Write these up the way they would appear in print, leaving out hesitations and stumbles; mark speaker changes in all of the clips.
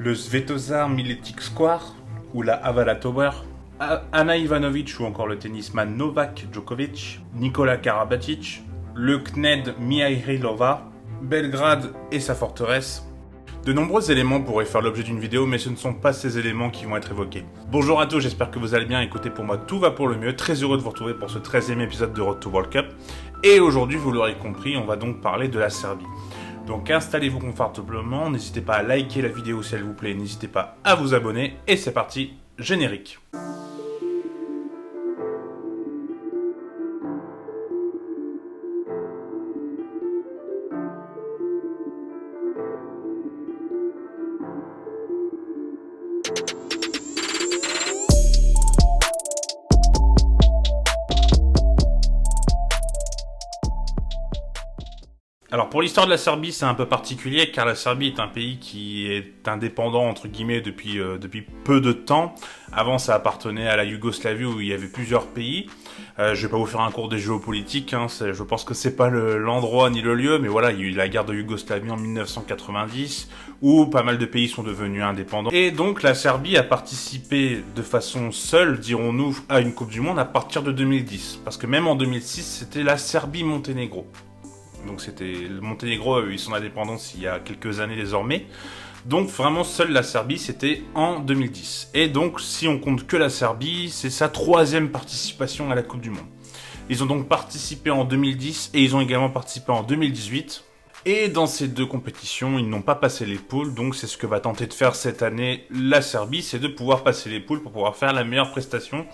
Speaker 1: le Svetozar Miletic Square ou la Avala Tower, Ana Ivanovic ou encore le tennisman Novak Djokovic, Nikola Karabatic, le CNED Mihajlova, Belgrade et sa forteresse. De nombreux éléments pourraient faire l'objet d'une vidéo, mais ce ne sont pas ces éléments qui vont être évoqués. Bonjour à tous, j'espère que vous allez bien. Écoutez, pour moi, tout va pour le mieux. Très heureux de vous retrouver pour ce 13e épisode de Road to World Cup. Et aujourd'hui, vous l'aurez compris, on va donc parler de la Serbie. Donc installez-vous confortablement, n'hésitez pas à liker la vidéo si elle vous plaît, n'hésitez pas à vous abonner. Et c'est parti, générique. Alors pour l'histoire de la Serbie, c'est un peu particulier car la Serbie est un pays qui est indépendant entre guillemets depuis peu de temps. Avant, ça appartenait à la Yougoslavie où il y avait plusieurs pays. Je vais pas vous faire un cours des géopolitiques, hein, je pense que c'est pas l'endroit ni le lieu, mais voilà, il y a eu la guerre de Yougoslavie en 1990 où pas mal de pays sont devenus indépendants. Et donc la Serbie a participé de façon seule, dirons-nous, à une Coupe du Monde à partir de 2010. Parce que même en 2006, c'était la Serbie-Monténégro. Donc c'était le Monténégro a eu son indépendance il y a quelques années désormais. Donc vraiment seule la Serbie c'était en 2010. Et donc si on compte que la Serbie, c'est sa 3e participation à la Coupe du Monde. Ils ont donc participé en 2010 et ils ont également participé en 2018. Et dans ces deux compétitions, ils n'ont pas passé les poules, donc c'est ce que va tenter de faire cette année la Serbie, c'est de pouvoir passer les poules pour pouvoir faire la meilleure prestation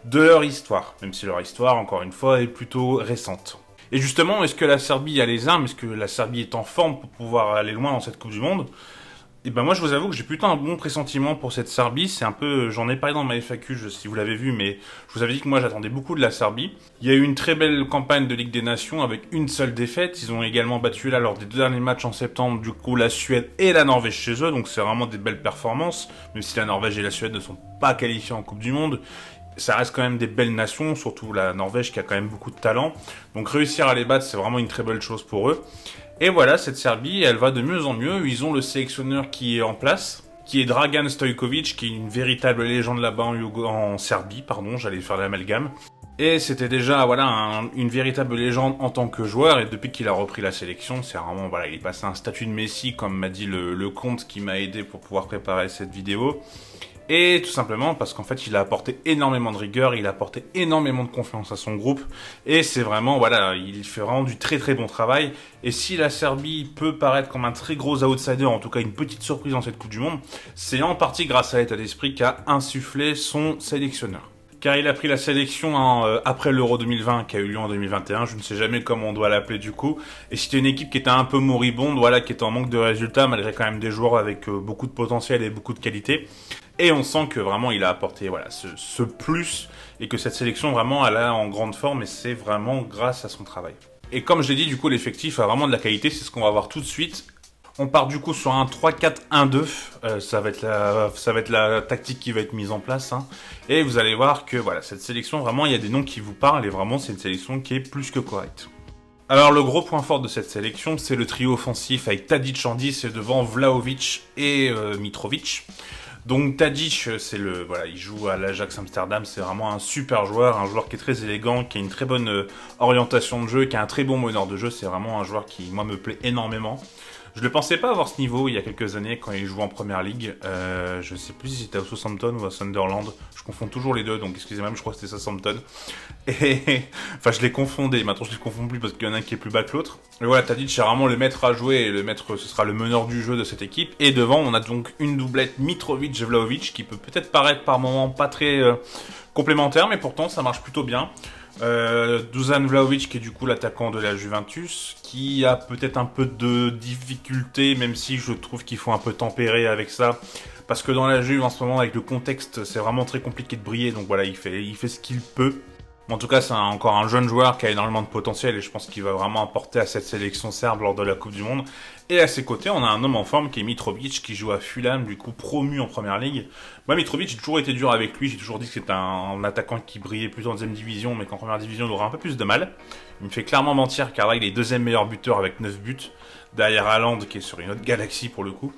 Speaker 1: de leur histoire. Même si leur histoire, encore une fois, est plutôt récente. Et justement, est-ce que la Serbie a les armes? Est-ce que la Serbie est en forme pour pouvoir aller loin dans cette Coupe du Monde? Et ben moi, je vous avoue que j'ai plutôt un bon pressentiment pour cette Serbie. C'est un peu, j'en ai parlé dans ma FAQ, si vous l'avez vu, mais je vous avais dit que moi, j'attendais beaucoup de la Serbie. Il y a eu une très belle campagne de Ligue des Nations avec une seule défaite. Ils ont également battu là lors des 2 derniers matchs en septembre, du coup, la Suède et la Norvège chez eux. Donc c'est vraiment des belles performances, même si la Norvège et la Suède ne sont pas qualifiées en Coupe du Monde. Ça reste quand même des belles nations, surtout la Norvège qui a quand même beaucoup de talent. Donc réussir à les battre, c'est vraiment une très belle chose pour eux. Et voilà, cette Serbie, elle va de mieux en mieux. Ils ont le sélectionneur qui est en place, qui est Dragan Stojkovic, qui est une véritable légende là-bas en Serbie, j'allais faire l'amalgame. Et c'était déjà une véritable légende en tant que joueur, et depuis qu'il a repris la sélection, c'est vraiment, il est passé à un statut de Messi, comme m'a dit le comte qui m'a aidé pour pouvoir préparer cette vidéo. Et tout simplement parce qu'en fait il a apporté énormément de rigueur, il a apporté énormément de confiance à son groupe, et c'est vraiment, il fait vraiment du très très bon travail. Et si la Serbie peut paraître comme un très gros outsider, en tout cas une petite surprise dans cette Coupe du Monde, c'est en partie grâce à l'état d'esprit qu'a insufflé son sélectionneur. Car il a pris la sélection après l'Euro 2020 qui a eu lieu en 2021, je ne sais jamais comment on doit l'appeler du coup. Et c'était une équipe qui était un peu moribonde, qui était en manque de résultats, malgré quand même des joueurs avec beaucoup de potentiel et beaucoup de qualité. Et on sent que vraiment il a apporté ce plus, et que cette sélection vraiment elle est en grande forme, et c'est vraiment grâce à son travail. Et comme je l'ai dit, du coup l'effectif a vraiment de la qualité, c'est ce qu'on va voir tout de suite. On part du coup sur un 3-4-1-2, ça va être la tactique qui va être mise en place, hein. Et vous allez voir que cette sélection, vraiment il y a des noms qui vous parlent, et vraiment c'est une sélection qui est plus que correcte. Alors le gros point fort de cette sélection, c'est le trio offensif avec Tadic en 10 et devant Vlahovic et Mitrovic. Donc Tadic, il joue à l'Ajax Amsterdam, c'est vraiment un super joueur, un joueur qui est très élégant, qui a une très bonne orientation de jeu, qui a un très bon meneur de jeu, c'est vraiment un joueur qui, moi, me plaît énormément. Je ne pensais pas avoir ce niveau il y a quelques années quand il jouait en Première Ligue. Je ne sais plus si c'était à Southampton ou à Sunderland. Je confonds toujours les deux, donc excusez-moi, mais je crois que c'était Southampton. Enfin, je les confondais. Maintenant, je les confonds plus parce qu'il y en a un qui est plus bas que l'autre. Et voilà, Tadic, c'est vraiment le maître à jouer, et le maître, ce sera le meneur du jeu de cette équipe. Et devant, on a donc une doublette Mitrovic-Vlahovic qui peut peut-être paraître par moments pas très complémentaire, mais pourtant ça marche plutôt bien. Dusan Vlahovic qui est du coup l'attaquant de la Juventus, qui a peut-être un peu de difficulté, même si je trouve qu'il faut un peu tempérer avec ça, parce que dans la Juve en ce moment avec le contexte c'est vraiment très compliqué de briller, donc il fait ce qu'il peut. En tout cas, c'est encore un jeune joueur qui a énormément de potentiel, et je pense qu'il va vraiment apporter à cette sélection serbe lors de la Coupe du Monde. Et à ses côtés, on a un homme en forme qui est Mitrovic, qui joue à Fulham, du coup promu en Première Ligue. Moi, Mitrovic, j'ai toujours été dur avec lui, j'ai toujours dit que c'était un attaquant qui brillait plutôt en 2e division, mais qu'en Première Division, il aura un peu plus de mal. Il me fait clairement mentir, car là, il est 2e meilleur buteur avec 9 buts, derrière Haaland, qui est sur une autre galaxie pour le coup.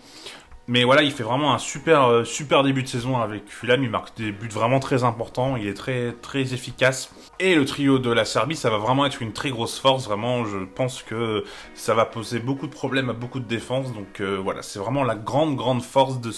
Speaker 1: Mais voilà, il fait vraiment un super début de saison avec Fulham. Il marque des buts vraiment très importants. Il est très efficace. Et le trio de la Serbie, ça va vraiment être une très grosse force. Vraiment, je pense que ça va poser beaucoup de problèmes à beaucoup de défenses. Donc voilà, c'est vraiment la grande force de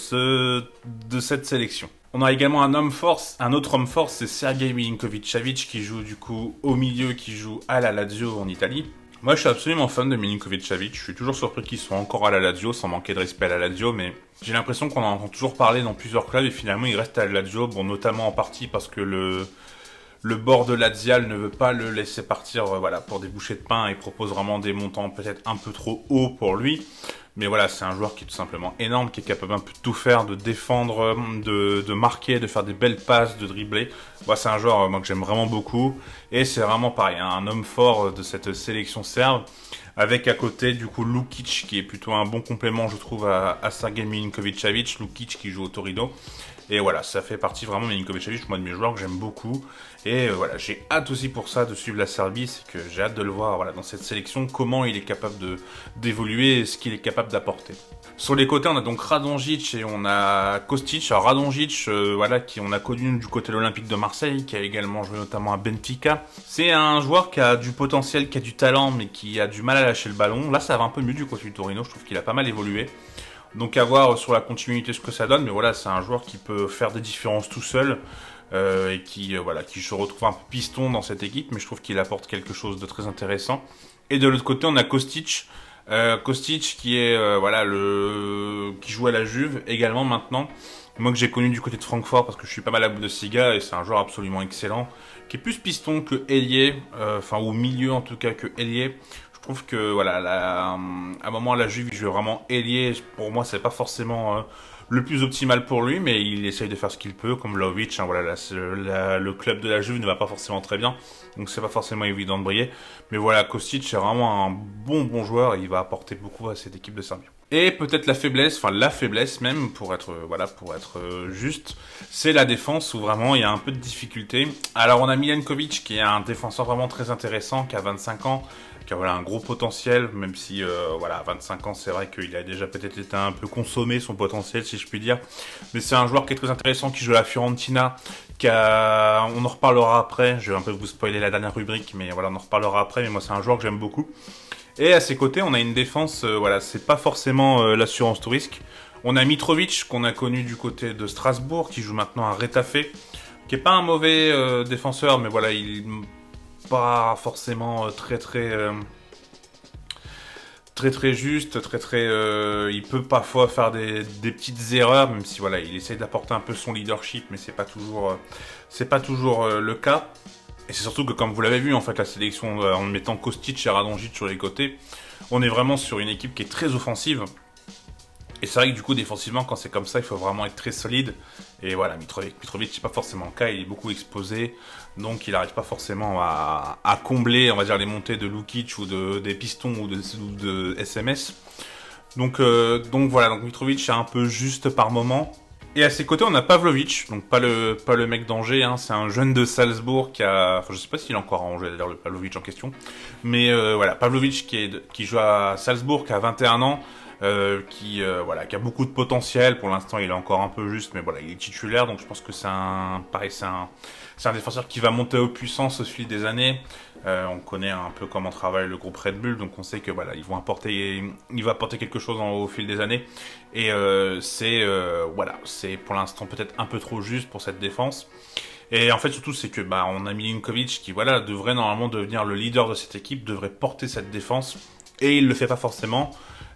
Speaker 1: cette sélection. On a également un autre homme force, c'est Sergej Milinkovic-Savic qui joue du coup au milieu, qui joue à la Lazio en Italie. Moi, je suis absolument fan de Milinkovic-Savic. Je suis toujours surpris qu'il soit encore à la Lazio, sans manquer de respect à la Lazio, mais j'ai l'impression qu'on en entend toujours parler dans plusieurs clubs et finalement il reste à la Lazio, bon, notamment en partie parce que le board lazial ne veut pas le laisser partir voilà, pour des bouchées de pain et propose vraiment des montants peut-être un peu trop hauts pour lui. Mais voilà, c'est un joueur qui est tout simplement énorme, qui est capable un peu de tout faire, de défendre, de marquer, de faire des belles passes, de dribbler. Moi, c'est un joueur moi, que j'aime vraiment beaucoup. Et c'est vraiment pareil, hein, un homme fort de cette sélection serbe. Avec à côté, du coup, Lukic, qui est plutôt un bon complément, je trouve, à Sergej Milinkovic-Savic. Lukic qui joue au Torino. Et voilà, ça fait partie vraiment Milinkovic-Savic, moi de mes joueurs que j'aime beaucoup. Et voilà, j'ai hâte aussi pour ça de suivre la Serbie, c'est que j'ai hâte de le voir voilà, dans cette sélection, comment il est capable d'évoluer et ce qu'il est capable d'apporter. Sur les côtés, on a donc Radonjic et on a Kostic. Alors Radonjic, voilà, qui on a connu du côté de l'Olympique de Marseille, qui a également joué notamment à Benfica. C'est un joueur qui a du potentiel, qui a du talent, mais qui a du mal à lâcher le ballon. Là, ça va un peu mieux du côté du Torino, je trouve qu'il a pas mal évolué. Donc à voir sur la continuité ce que ça donne, mais voilà, c'est un joueur qui peut faire des différences tout seul et qui se retrouve un peu piston dans cette équipe, mais je trouve qu'il apporte quelque chose de très intéressant. Et de l'autre côté, on a Kostic, Kostic qui est qui joue à la Juve également maintenant. Moi que j'ai connu du côté de Francfort parce que je suis pas mal à Bundesliga et c'est un joueur absolument excellent, qui est plus piston que ailier, ou milieu en tout cas que ailier. Je trouve que voilà, à un moment la Juve il joue vraiment ailier. Pour moi, c'est pas forcément le plus optimal pour lui, mais il essaye de faire ce qu'il peut, comme Vlahovic. Hein, voilà, le club de la Juve ne va pas forcément très bien, donc c'est pas forcément évident de briller. Mais voilà, Kostic c'est vraiment un bon joueur et il va apporter beaucoup à cette équipe de Serbie. Et peut-être la faiblesse même, pour être juste, c'est la défense où vraiment il y a un peu de difficulté. Alors on a Milenkovic qui est un défenseur vraiment très intéressant, qui a 25 ans, qui a un gros potentiel, même si à 25 ans c'est vrai qu'il a déjà peut-être été un peu consommé son potentiel si je puis dire. Mais c'est un joueur qui est très intéressant, qui joue à la Fiorentina, on en reparlera après, je vais un peu vous spoiler la dernière rubrique, mais voilà, on en reparlera après, mais moi c'est un joueur que j'aime beaucoup. Et à ses côtés, on a une défense, c'est pas forcément l'assurance tout risque. On a Mitrovic, qu'on a connu du côté de Strasbourg, qui joue maintenant à Retafe, qui est pas un mauvais défenseur, mais voilà, il n'est pas forcément très juste, il peut parfois faire des petites erreurs, même si voilà, il essaie d'apporter un peu son leadership, mais c'est pas toujours le cas. Et c'est surtout que, comme vous l'avez vu, en fait, la sélection, en mettant Kostic et Radonjic sur les côtés, on est vraiment sur une équipe qui est très offensive. Et c'est vrai que du coup, défensivement, quand c'est comme ça, il faut vraiment être très solide. Et voilà, Mitrovic, c'est pas forcément le cas, il est beaucoup exposé. Donc il n'arrive pas forcément à combler, on va dire, les montées de Lukic ou des pistons ou de SMS. Donc voilà, donc Mitrovic est un peu juste par moment. Et à ses côtés, on a Pavlovic, donc pas le mec d'Angers, hein, c'est un jeune de Salzbourg qui a... Enfin, je sais pas s'il est encore à Angers, d'ailleurs, le Pavlovic en question. Mais voilà, Pavlovic qui joue à Salzbourg, qui a 21 ans, qui a beaucoup de potentiel. Pour l'instant, il est encore un peu juste, mais voilà, il est titulaire, donc je pense que c'est un défenseur qui va monter aux puissances au fil des années. On connaît un peu comment travaille le groupe Red Bull, donc on sait que voilà, il va apporter quelque chose au fil des années. Et c'est pour l'instant peut-être un peu trop juste pour cette défense. Et en fait surtout c'est que on a Milinkovic qui devrait normalement devenir le leader de cette équipe, devrait porter cette défense, et il le fait pas forcément.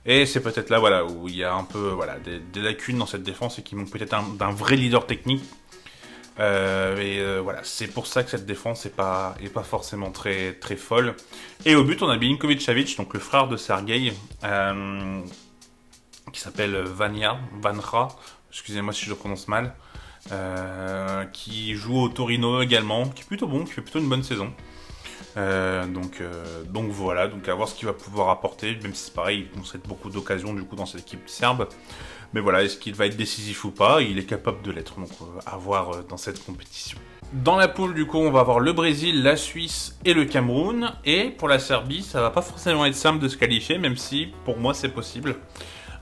Speaker 1: Et c'est peut-être là où il y a un peu des lacunes dans cette défense et qui manque peut-être d'un vrai leader technique. C'est pour ça que cette défense est pas forcément très folle. Et au but, on a Milinkovic-Savic, donc le frère de Sergej, qui s'appelle Vanja, excusez-moi si je le prononce mal, qui joue au Torino également, qui est plutôt bon, qui fait plutôt une bonne saison. Donc voilà, donc à voir ce qu'il va pouvoir apporter, même si c'est pareil, il concède beaucoup d'occasions du coup dans cette équipe serbe. Mais voilà, est-ce qu'il va être décisif ou pas? Il est capable de l'être, donc à voir dans cette compétition. Dans la poule, du coup, on va avoir le Brésil, la Suisse et le Cameroun. Et pour la Serbie, ça va pas forcément être simple de se qualifier, même si pour moi c'est possible.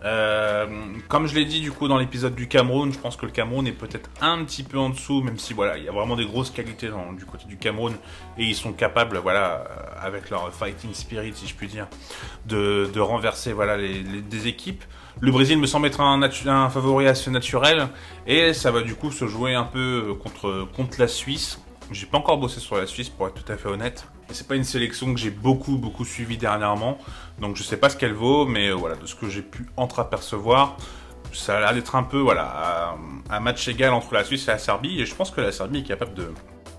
Speaker 1: Comme je l'ai dit du coup dans l'épisode du Cameroun, je pense que le Cameroun est peut-être un petit peu en dessous, même si voilà, il y a vraiment des grosses qualités du côté du Cameroun et ils sont capables, voilà, avec leur fighting spirit, si je puis dire, de renverser voilà des équipes. Le Brésil me semble être un favori assez naturel et ça va du coup se jouer un peu contre la Suisse. J'ai pas encore bossé sur la Suisse pour être tout à fait honnête. Et c'est pas une sélection que j'ai beaucoup suivi dernièrement. Donc je sais pas ce qu'elle vaut, mais voilà, de ce que j'ai pu entreapercevoir, ça a l'air d'être un peu voilà, un match égal entre la Suisse et la Serbie. Et je pense que la Serbie est capable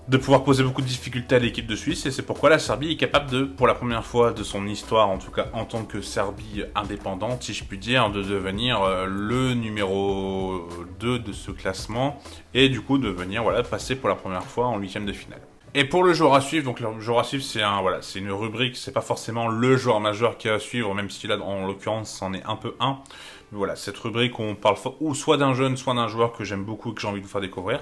Speaker 1: de pouvoir poser beaucoup de difficultés à l'équipe de Suisse. Et c'est pourquoi la Serbie est capable de, pour la première fois de son histoire, en tout cas en tant que Serbie indépendante, si je puis dire, de devenir le numéro 2 de ce classement. Et du coup de venir voilà, passer pour la première fois en huitième de finale. Et pour le joueur à suivre, donc le joueur à suivre, c'est une rubrique, c'est pas forcément le joueur majeur qui est à suivre, même si là, en l'occurrence, c'en est un peu un. Mais voilà, cette rubrique, on parle ou soit d'un jeune, soit d'un joueur que j'aime beaucoup et que j'ai envie de vous faire découvrir.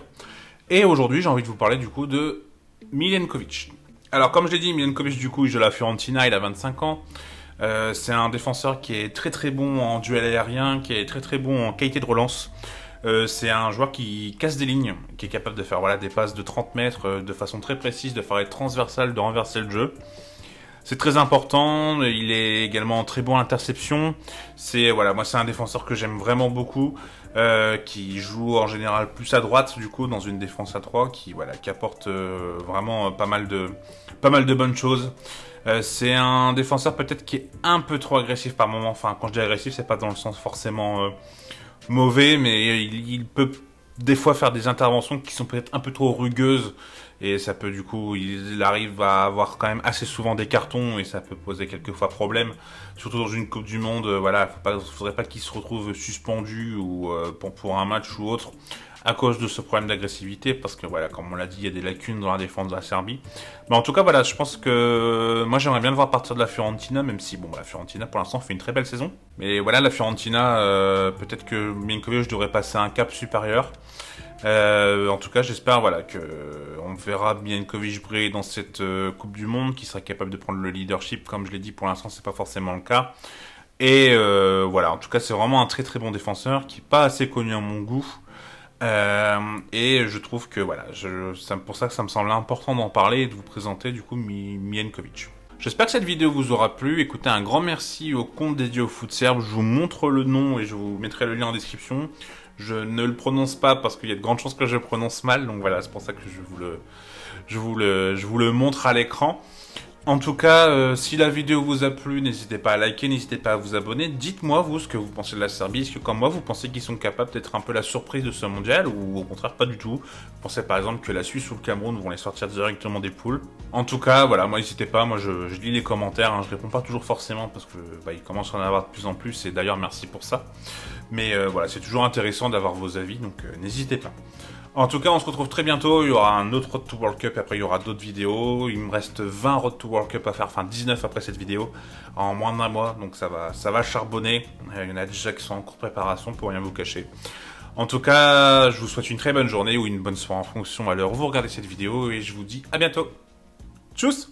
Speaker 1: Et aujourd'hui, j'ai envie de vous parler du coup de Milenkovic. Alors, comme je l'ai dit, Milenkovic, du coup, il joue à la Fiorentina, il a 25 ans. C'est un défenseur qui est très bon en duel aérien, qui est très bon en qualité de relance. C'est un joueur qui casse des lignes, qui est capable de faire voilà, des passes de 30 mètres de façon très précise, de faire être transversale, de renverser le jeu. C'est très important, il est également très bon à l'interception. Voilà, moi c'est un défenseur que j'aime vraiment beaucoup, qui joue en général plus à droite du coup dans une défense à 3, qui apporte vraiment pas mal de bonnes choses. C'est un défenseur peut-être qui est un peu trop agressif par moment. Enfin, quand je dis agressif, c'est pas dans le sens forcément mauvais, mais il peut des fois faire des interventions qui sont peut-être un peu trop rugueuses et ça peut du coup, il arrive à avoir quand même assez souvent des cartons et ça peut poser quelquefois problème, surtout dans une Coupe du Monde. Voilà, faudrait pas qu'il se retrouve suspendu ou pour un match ou autre à cause de ce problème d'agressivité, parce que voilà, comme on l'a dit, il y a des lacunes dans la défense de la Serbie. Mais en tout cas, voilà, je pense que moi j'aimerais bien le voir partir de la Fiorentina, même si bon, la Fiorentina pour l'instant fait une très belle saison. Mais voilà, la Fiorentina, peut-être que Milenkovic devrait passer un cap supérieur. En tout cas, j'espère voilà que on verra Milenkovic briller dans cette Coupe du Monde, qui sera capable de prendre le leadership. Comme je l'ai dit, pour l'instant, c'est pas forcément le cas. Et voilà, en tout cas, c'est vraiment un très bon défenseur qui est pas assez connu à mon goût. Et je trouve que voilà, c'est pour ça que ça me semble important d'en parler et de vous présenter du coup Milenkovic. J'espère que cette vidéo vous aura plu. Écoutez, un grand merci au compte dédié au foot serbe. Je vous montre le nom et je vous mettrai le lien en description. Je ne le prononce pas parce qu'il y a de grandes chances que je le prononce mal. Donc voilà, c'est pour ça que je vous le montre à l'écran. En tout cas, si la vidéo vous a plu, n'hésitez pas à liker, n'hésitez pas à vous abonner. Dites-moi, vous, ce que vous pensez de la Serbie. Est-ce que, comme moi, vous pensez qu'ils sont capables d'être un peu la surprise de ce mondial, ou au contraire, pas du tout? Vous pensez, par exemple, que la Suisse ou le Cameroun vont les sortir directement des poules? En tout cas, voilà, moi, n'hésitez pas. Moi, je lis les commentaires. Hein, je réponds pas toujours forcément, parce que il commence à en avoir de plus en plus, et d'ailleurs, merci pour ça. Mais voilà, c'est toujours intéressant d'avoir vos avis, donc n'hésitez pas. En tout cas, on se retrouve très bientôt. Il y aura un autre Road to World Cup. Après, il y aura d'autres vidéos. Il me reste 20 Road to World Cup à faire. Enfin, 19 après cette vidéo. En moins d'un mois. Donc, ça va charbonner. Il y en a déjà qui sont en cours de préparation pour rien vous cacher. En tout cas, je vous souhaite une très bonne journée ou une bonne soirée en fonction à l'heure où vous regardez cette vidéo. Et je vous dis à bientôt. Tchuss!